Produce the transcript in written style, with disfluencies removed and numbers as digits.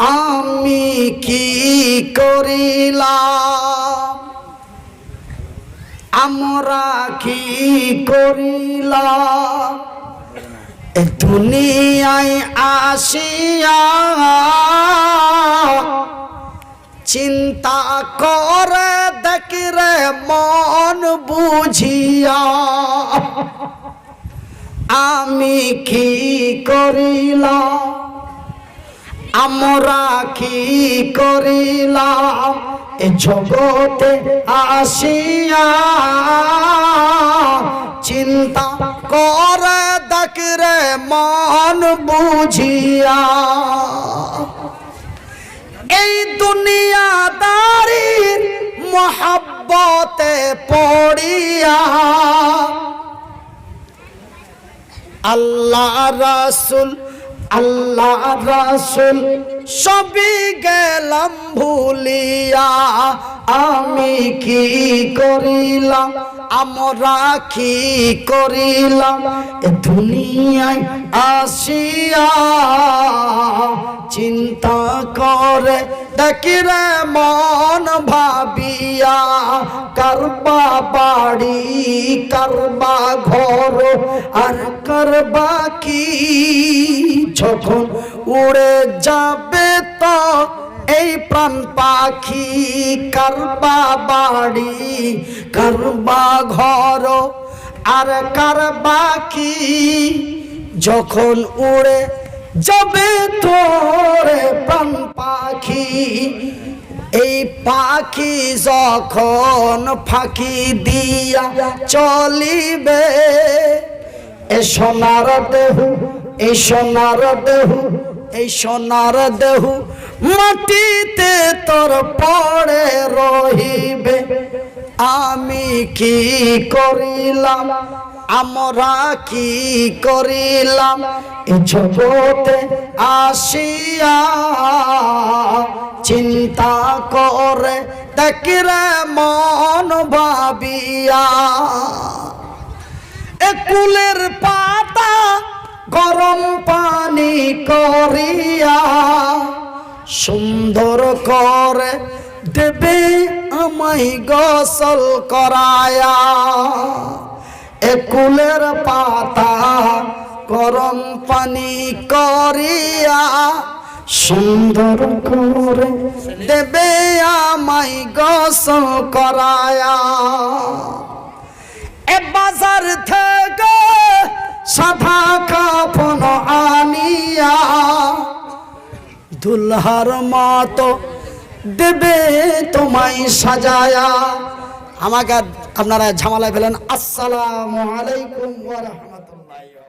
আমি কি করিলাম, আমরা কি করিলাম এ দুনিয়ায় আসিয়া, চিন্তা করে দেখি রে মন বুঝিয়া, আমি কি করিলাম, আমরা কি করিলাম এ জগতে আসিয়া, চিন্তা করে দেখি রে মন বুঝিয়া। এই দুনিয়াদারির মহব্বতে পড়িয়া আল্লাহ রাসূল আল্লাহ রাসূল সবই গেলাম ভুলিয়া, আমি কি করিলাম, আমরা কি করিলাম এ দুনিয়ায় আসিয়া, চিন্তা করে দেখি রে মন ভাবিয়া, কারবা বাড়ি কারবা ঘর আর কারবা কি, যখন উড়ে যাবে তো এই প্রাণ পাখি, কারবা বাড়ি কারবা ঘর আর কারবা কি, যখন উড়ে যাবে তোরে প্রাণ পাখি। এই পাখি যখন ফাঁকি দিয়া চলিবে, এ সোনার দেহু এই সোনার দেহু এই সোনার দেহু মাটিতে তোর পড়ে রহিবে, আমি কি করিলাম, আমরা কি করিলাম এ জগতে আসিয়া, চিন্তা করে দেখি রে মন ভাবিয়া। এ কুলের পাতা গরম পানি করিয়া সুন্দর করে দেবে আমায় গোসল করায়া, এ কুলের পাতা গরম পানি করিয়া সুন্দর করে দেবে আমায় গোসল করায়া। এ বাজার থেকে সাদা কাফন আনিয়া দুলহার মতো দেবে তোমায় সাজায়া। আমাকে আপনারা ঝামেলায় ফেলেন। আসসালামু আলাইকুম ওয়া রাহমাতুল্লাহ।